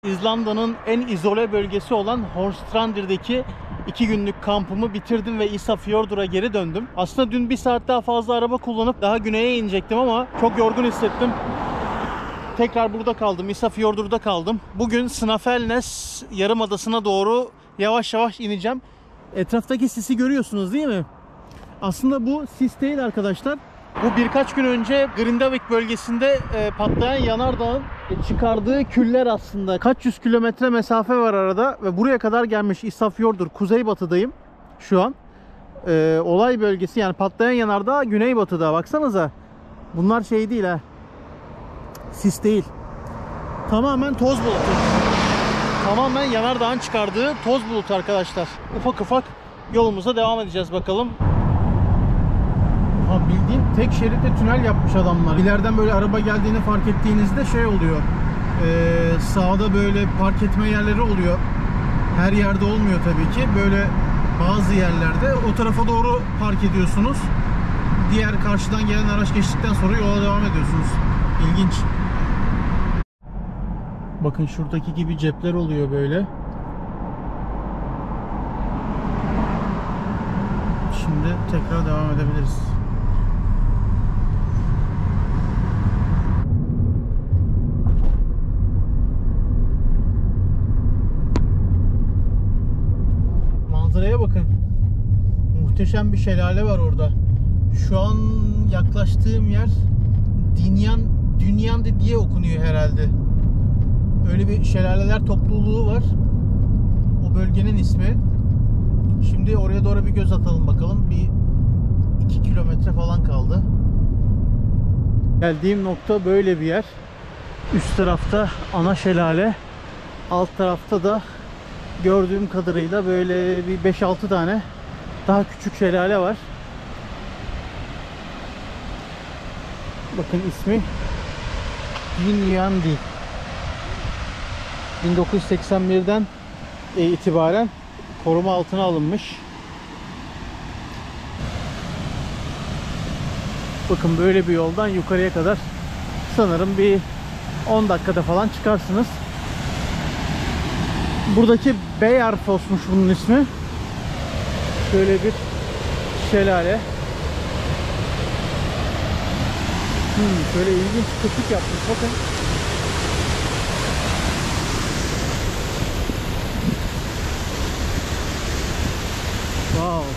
İzlanda'nın en izole bölgesi olan Hornstrandir'deki 2 günlük kampımı bitirdim ve Ísafjord'a geri döndüm. Aslında dün 1 saat daha fazla araba kullanıp daha güneye inecektim ama çok yorgun hissettim. Tekrar burada kaldım. Ísafjord'da kaldım. Bugün Snafelnes Yarımadası'na doğru yavaş yavaş ineceğim. Etraftaki sisi görüyorsunuz değil mi? Aslında bu sis değil arkadaşlar. Bu birkaç gün önce Grindavik bölgesinde patlayan yanardağın çıkardığı küller aslında. Kaç yüz kilometre mesafe var arada ve buraya kadar gelmiş. Ísafjordur. Kuzeybatıdayım şu an. Olay bölgesi, yani patlayan yanardağ güneybatıda. Baksanıza. Bunlar şey değil ha. Sis değil. Tamamen toz bulutu. Tamamen yanardağın çıkardığı toz bulutu arkadaşlar. Ufak ufak yolumuza devam edeceğiz bakalım. Ha, bildiğin tek şeritte tünel yapmış adamlar. İleriden böyle araba geldiğini fark ettiğinizde şey oluyor. Sağda böyle park etme yerleri oluyor. Her yerde olmuyor tabii ki. Böyle bazı yerlerde o tarafa doğru park ediyorsunuz. Diğer karşıdan gelen araç geçtikten sonra yola devam ediyorsunuz. İlginç. Bakın şuradaki gibi cepler oluyor böyle. Şimdi tekrar devam edebiliriz. Manzaraya bakın. Muhteşem bir şelale var orada. Şu an yaklaştığım yer Dünyan'da diye okunuyor herhalde. Öyle bir şelaleler topluluğu var. O bölgenin ismi. Şimdi oraya doğru bir göz atalım bakalım. Bir 2 kilometre falan kaldı. Geldiğim nokta böyle bir yer. Üst tarafta ana şelale. Alt tarafta da gördüğüm kadarıyla böyle bir 5-6 tane daha küçük şelale var. Bakın ismi Viljandi. 1981'den itibaren koruma altına alınmış. Bakın böyle bir yoldan yukarıya kadar sanırım bir 10 dakikada falan çıkarsınız. Buradaki Beyarfoss'muş bunun ismi. Şöyle bir şelale. Şöyle ilginç köpük yapmış bakın. Wow.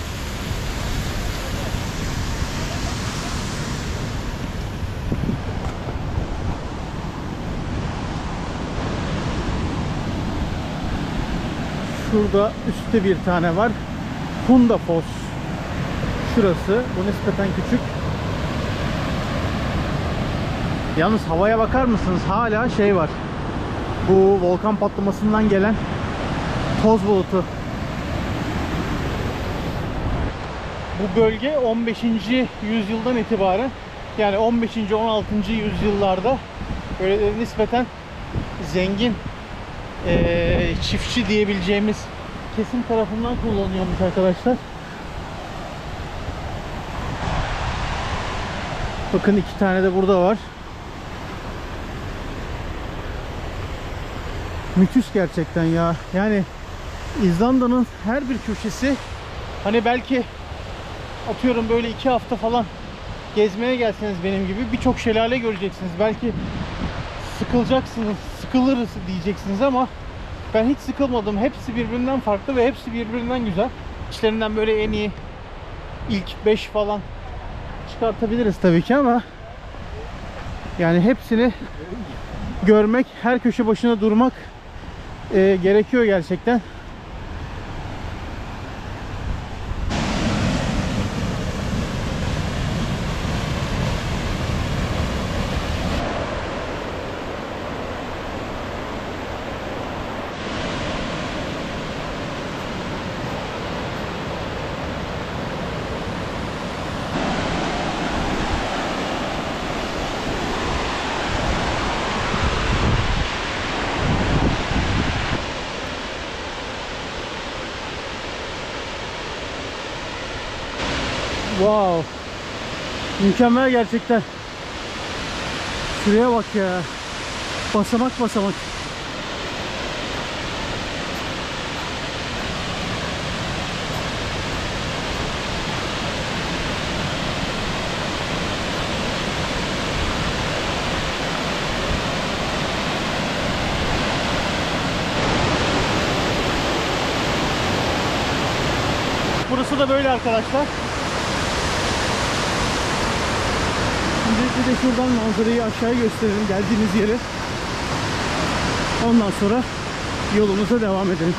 Şurada üstte bir tane var. Hundafoss. Şurası. Bu nispeten küçük. Yalnız havaya bakar mısınız? Hala şey var. Bu volkan patlamasından gelen toz bulutu. Bu bölge 15. yüzyıldan itibaren, yani 15. 16. yüzyıllarda böyle nispeten zengin çiftçi diyebileceğimiz kesim tarafından kullanıyormuş arkadaşlar. Bakın 2 tane de burada var. Müthiş gerçekten ya. Yani İzlanda'nın her bir köşesi, hani belki atıyorum böyle 2 hafta falan gezmeye gelseniz benim gibi birçok şelale göreceksiniz. Belki sıkılacaksınız, sıkılırız diyeceksiniz ama ben hiç sıkılmadım. Hepsi birbirinden farklı ve hepsi birbirinden güzel. İçlerinden böyle en iyi ilk 5 falan çıkartabiliriz tabii ki ama yani hepsini görmek, her köşe başına durmak gerekiyor gerçekten. Wow. Mükemmel gerçekten. Şuraya bak ya. Basamak basamak. Burası da böyle arkadaşlar. Şimdi bir de şuradan manzarayı aşağıya gösterelim, geldiğimiz yeri. Ondan sonra yolumuza devam edelim.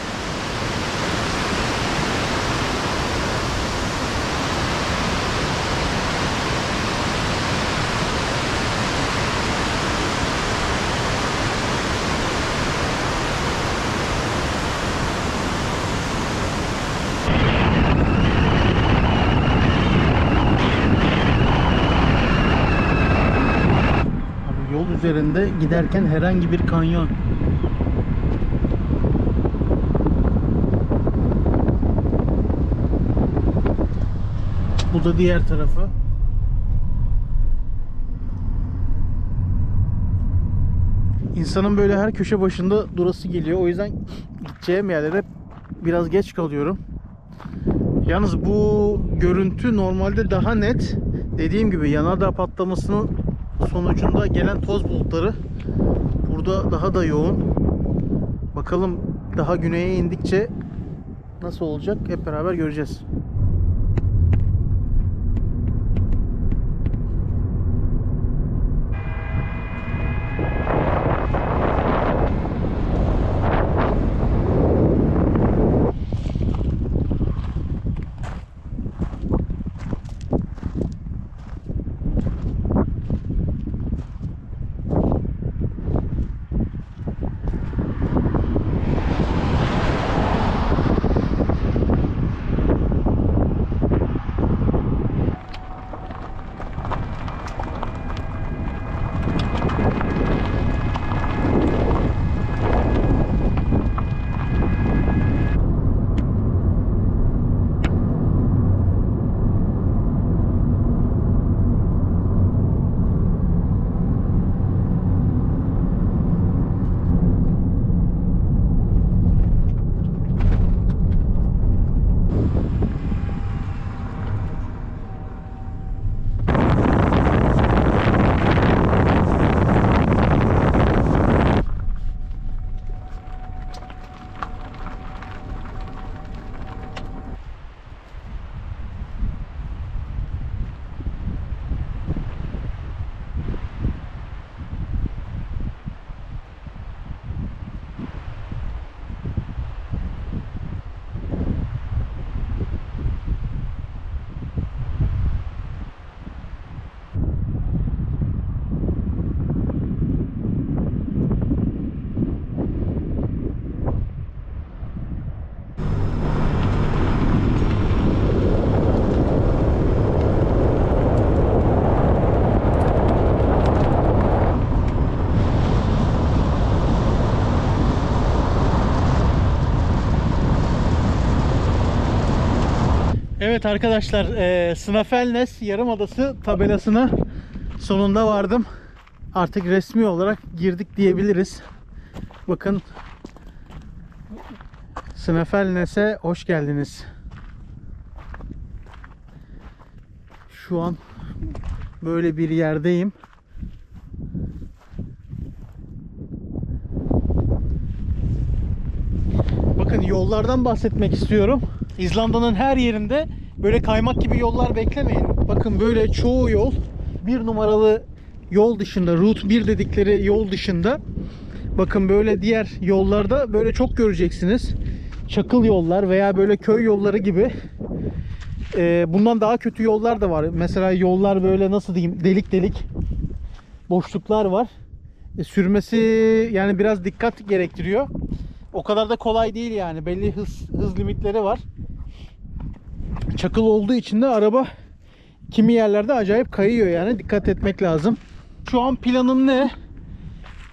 Yol üzerinde giderken herhangi bir kanyon. Bu da diğer tarafı. İnsanın böyle her köşe başında durası geliyor. O yüzden gideceğim yerlere biraz geç kalıyorum. Yalnız bu görüntü normalde daha net. Dediğim gibi yanardağ patlamasının sonucunda gelen toz bulutları burada daha da yoğun. Bakalım daha güneye indikçe nasıl olacak hep beraber göreceğiz. Evet arkadaşlar, Snaefellsnes Yarımadası tabelasına sonunda vardım. Artık resmi olarak girdik diyebiliriz. Bakın, Snaefellsnes'e hoş geldiniz. Şu an böyle bir yerdeyim. Bakın, yollardan bahsetmek istiyorum. İzlanda'nın her yerinde böyle kaymak gibi yollar beklemeyin. Bakın, böyle çoğu yol bir numaralı yol dışında, Route 1 dedikleri yol dışında, bakın böyle diğer yollarda böyle çok göreceksiniz. Çakıl yollar veya böyle köy yolları gibi. Bundan daha kötü yollar da var. Mesela yollar böyle, nasıl diyeyim, delik delik boşluklar var. Sürmesi yani biraz dikkat gerektiriyor. O kadar da kolay değil yani. Belli hız limitleri var. Çakıl olduğu için de araba kimi yerlerde acayip kayıyor yani. Dikkat etmek lazım. Şu an planım ne?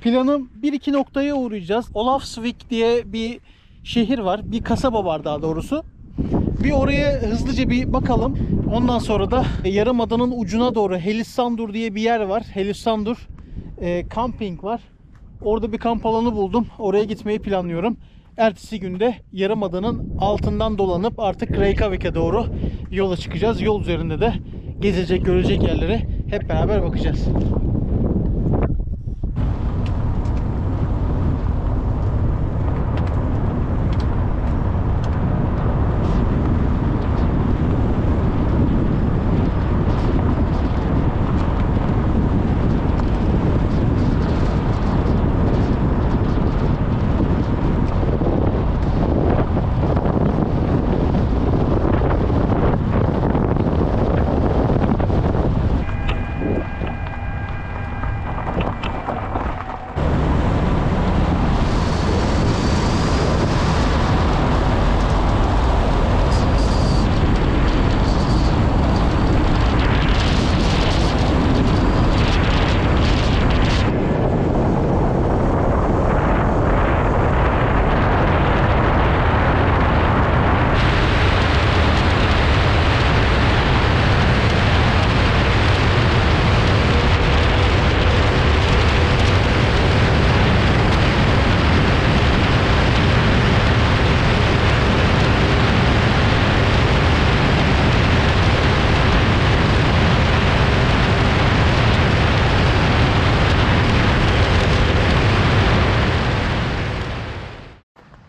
Planım 1-2 noktaya uğrayacağız. Olafsvik diye bir şehir var. Bir kasaba var daha doğrusu. Bir oraya hızlıca bir bakalım. Ondan sonra da Yarımada'nın ucuna doğru Helisandur diye bir yer var. Helisandur camping var. Orada bir kamp alanı buldum. Oraya gitmeyi planlıyorum. Ertesi günde Yarımada'nın altından dolanıp artık Reykjavik'e doğru yola çıkacağız. Yol üzerinde de gezecek, görecek yerlere hep beraber bakacağız.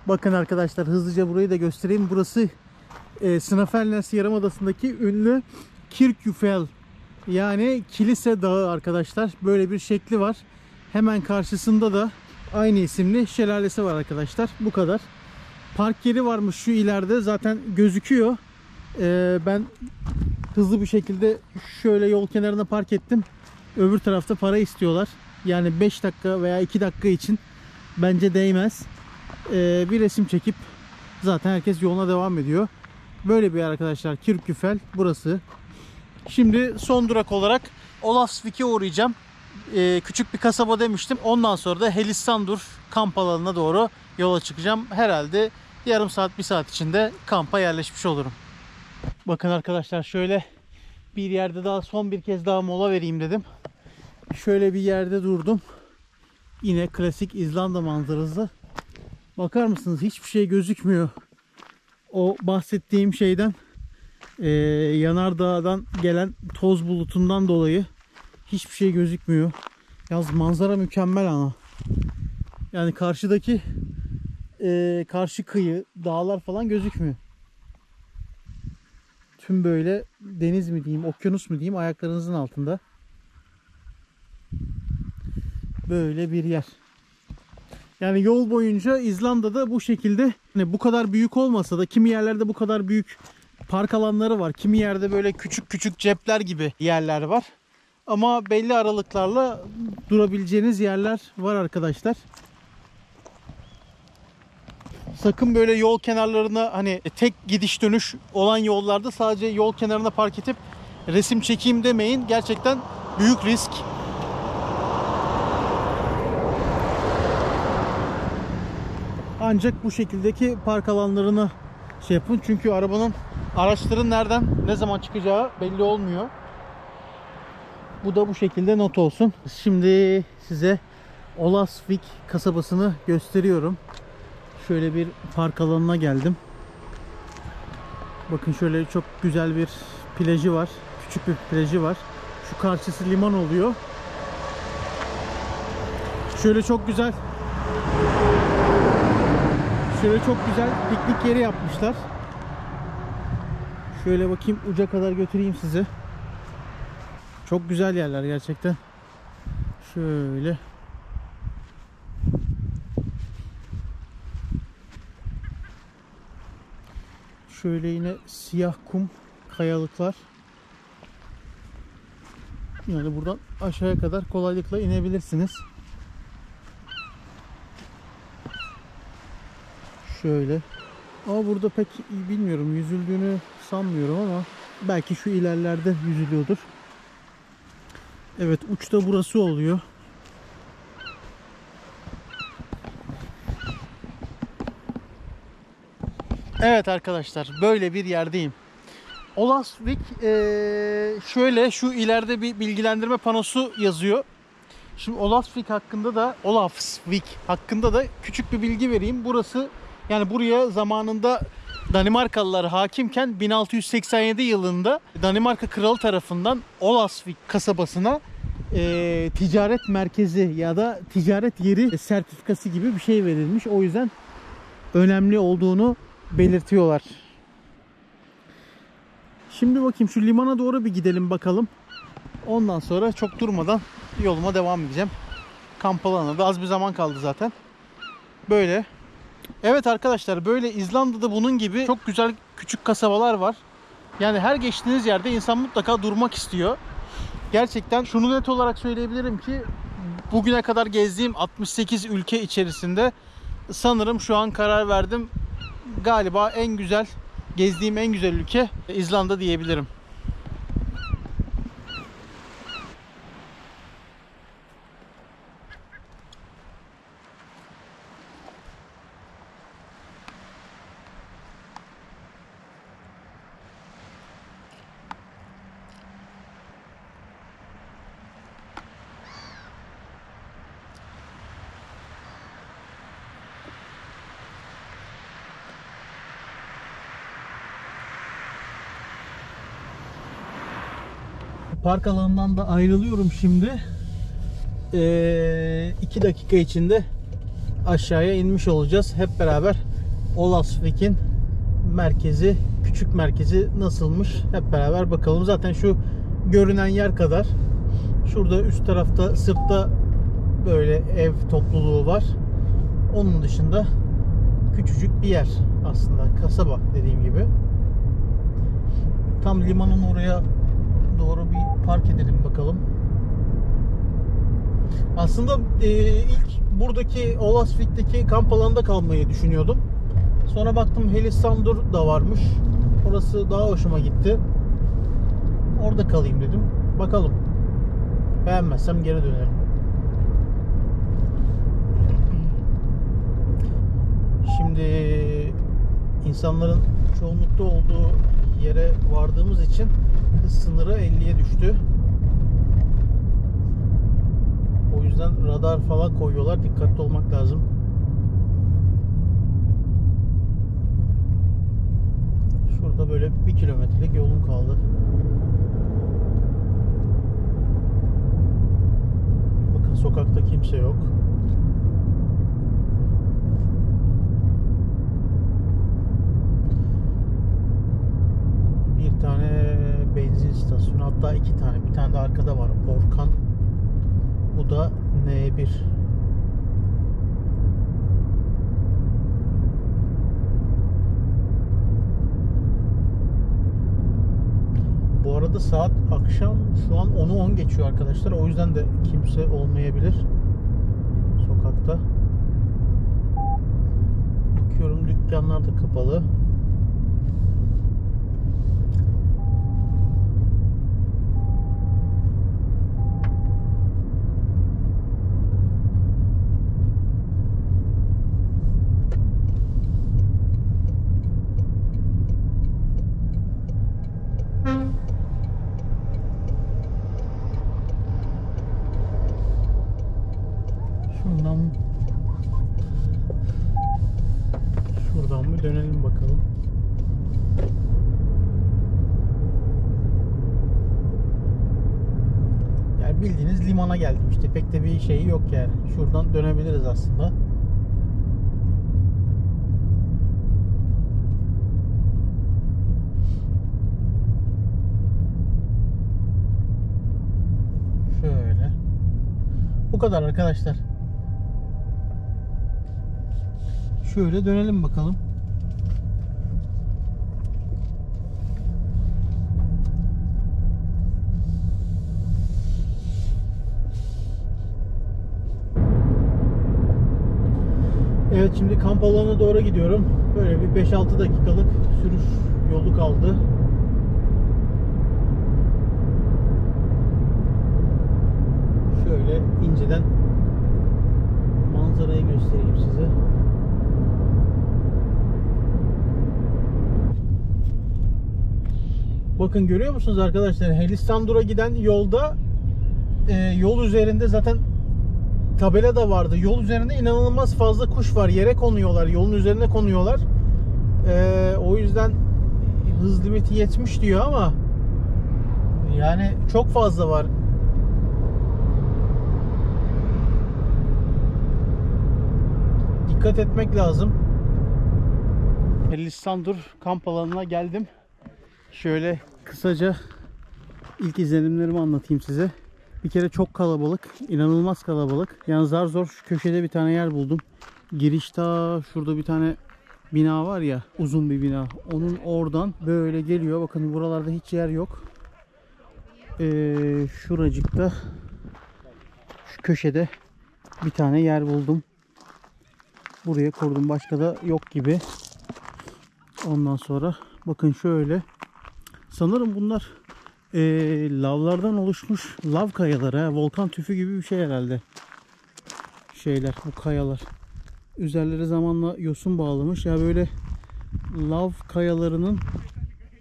Bakın arkadaşlar, hızlıca burayı da göstereyim. Burası Snaefellnes Yarımadası'ndaki ünlü Kirkjufell, yani Kilise Dağı arkadaşlar. Böyle bir şekli var. Hemen karşısında da aynı isimli şelalesi var arkadaşlar. Bu kadar. Park yeri varmış şu ileride, zaten gözüküyor. Ben hızlı bir şekilde şöyle yol kenarına park ettim. Öbür tarafta para istiyorlar. Yani 5 dakika veya 2 dakika için bence değmez. Bir resim çekip zaten herkes yoluna devam ediyor. Böyle bir yer arkadaşlar, Kirkjufell burası. Şimdi son durak olarak Olavsvik'e uğrayacağım. Küçük bir kasaba demiştim. Ondan sonra da Helisandur kamp alanına doğru yola çıkacağım. Herhalde yarım saat, bir saat içinde kampa yerleşmiş olurum. Bakın arkadaşlar, şöyle bir yerde daha son bir kez daha mola vereyim dedim. Şöyle bir yerde durdum. Yine klasik İzlanda manzarası. Bakar mısınız? Hiçbir şey gözükmüyor. O bahsettiğim şeyden, yanardağdan gelen toz bulutundan dolayı hiçbir şey gözükmüyor. Yalnız manzara mükemmel ama. Yani karşıdaki karşı kıyı, dağlar falan gözükmüyor. Tüm böyle deniz mi diyeyim, okyanus mu diyeyim, ayaklarınızın altında. Böyle bir yer. Yani yol boyunca İzlanda'da bu şekilde, hani bu kadar büyük olmasa da kimi yerlerde bu kadar büyük park alanları var. Kimi yerde böyle küçük küçük cepler gibi yerler var. Ama belli aralıklarla durabileceğiniz yerler var arkadaşlar. Sakın böyle yol kenarlarına, hani tek gidiş dönüş olan yollarda sadece yol kenarına park edip resim çekeyim demeyin. Gerçekten büyük risk. Ancak bu şekildeki park alanlarını şey yapın. Çünkü araçların nereden ne zaman çıkacağı belli olmuyor. Bu da bu şekilde not olsun. Şimdi size Olavsvik kasabasını gösteriyorum. Şöyle bir park alanına geldim. Bakın şöyle çok güzel bir plajı var. Küçük bir plajı var. Şu karşısı liman oluyor. Şöyle çok güzel piknik yeri yapmışlar. Şöyle bakayım, uca kadar götüreyim sizi. Çok güzel yerler gerçekten. Şöyle. Şöyle yine siyah kum, kayalıklar. Yani buradan aşağıya kadar kolaylıkla inebilirsiniz. Şöyle. Ama burada pek bilmiyorum, yüzüldüğünü sanmıyorum ama belki şu ilerlerde yüzülüyordur. Evet, uçta burası oluyor. Evet arkadaşlar, böyle bir yerdeyim. Olavsvik, şöyle şu ileride bir bilgilendirme panosu yazıyor. Şimdi Olavsvik hakkında da küçük bir bilgi vereyim. Burası, yani buraya zamanında Danimarkalılar hakimken 1687 yılında Danimarka Kralı tarafından Olavsvik kasabasına ticaret merkezi ya da ticaret yeri sertifikası gibi bir şey verilmiş. O yüzden önemli olduğunu belirtiyorlar. Şimdi bakayım, şu limana doğru bir gidelim bakalım. Ondan sonra çok durmadan yoluma devam edeceğim. Kamp alanına da az bir zaman kaldı zaten. Böyle. Evet arkadaşlar, böyle İzlanda'da bunun gibi çok güzel küçük kasabalar var. Yani her geçtiğiniz yerde insan mutlaka durmak istiyor. Gerçekten şunu net olarak söyleyebilirim ki bugüne kadar gezdiğim 68 ülke içerisinde sanırım şu an karar verdim, galiba gezdiğim en güzel ülke İzlanda diyebilirim. Park alanından da ayrılıyorum şimdi. 2 dakika içinde aşağıya inmiş olacağız. Hep beraber Olasvik'in merkezi, küçük merkezi nasılmış hep beraber bakalım. Zaten şu görünen yer kadar. Şurada üst tarafta, sırtta böyle ev topluluğu var. Onun dışında küçücük bir yer aslında, kasaba dediğim gibi. Tam limanın oraya doğru bir park edelim bakalım. Aslında ilk buradaki Olasvik'teki kamp alanında kalmayı düşünüyordum. Sonra baktım Helisandur da varmış. Orası daha hoşuma gitti. Orada kalayım dedim. Bakalım. Beğenmezsem geri dönerim. Şimdi insanların çoğunlukta olduğu yere vardığımız için hız sınırı 50'ye düştü. O yüzden radar falan koyuyorlar. Dikkatli olmak lazım. Şurada böyle 1 kilometrelik yolum kaldı. Bakın sokakta kimse yok. Bir tane benzin istasyonu, hatta 2 tane. Bir tane de arkada var. Orkan. Bu da N1. Bu arada saat akşam şu an 10'u 10 geçiyor arkadaşlar. O yüzden de kimse olmayabilir sokakta. Bakıyorum dükkanlar da kapalı. Şuradan bir dönelim bakalım. Yani bildiğiniz limana geldim işte. Pek de bir şeyi yok yani. Şuradan dönebiliriz aslında. Şöyle. Bu kadar arkadaşlar. Şöyle dönelim bakalım. Evet, şimdi kamp alanına doğru gidiyorum. Böyle bir 5-6 dakikalık sürüş yolu kaldı. Şöyle inceden manzarayı göstereyim size. Bakın, görüyor musunuz arkadaşlar? Helisandur'a giden yolda yol üzerinde zaten tabela da vardı. Yol üzerinde inanılmaz fazla kuş var. Yere konuyorlar. Yolun üzerine konuyorlar. O yüzden hız limiti 70 diyor ama yani çok fazla var. Dikkat etmek lazım. Helisandur kamp alanına geldim. Şöyle kısaca ilk izlenimlerimi anlatayım size. Bir kere çok kalabalık, inanılmaz kalabalık. Yani zar zor şu köşede bir tane yer buldum. Girişte şurada bir tane bina var ya, uzun bir bina. Onun oradan böyle geliyor. Bakın buralarda hiç yer yok. Şuracıkta, şu köşede bir tane yer buldum. Buraya kurdum. Başka da yok gibi. Ondan sonra bakın şöyle. Sanırım bunlar lavlardan oluşmuş lav kayaları. Volkan tüfü gibi bir şey herhalde. Şeyler, bu kayalar. Üzerleri zamanla yosun bağlamış. Ya böyle lav kayalarının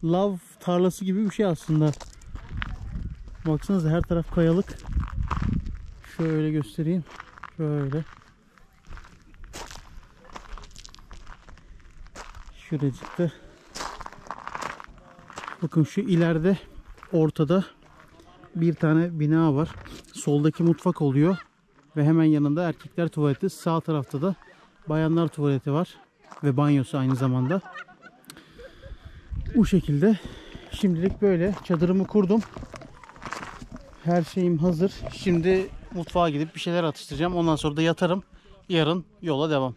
lav tarlası gibi bir şey aslında. Baksanıza, her taraf kayalık. Şöyle göstereyim. Şöyle. Şuracıkta. Bakın şu ileride, ortada bir tane bina var. Soldaki mutfak oluyor. Ve hemen yanında erkekler tuvaleti. Sağ tarafta da bayanlar tuvaleti var. ve banyosu aynı zamanda. Bu şekilde şimdilik böyle çadırımı kurdum. Her şeyim hazır. Şimdi mutfağa gidip bir şeyler atıştıracağım. Ondan sonra da yatarım. Yarın yola devam.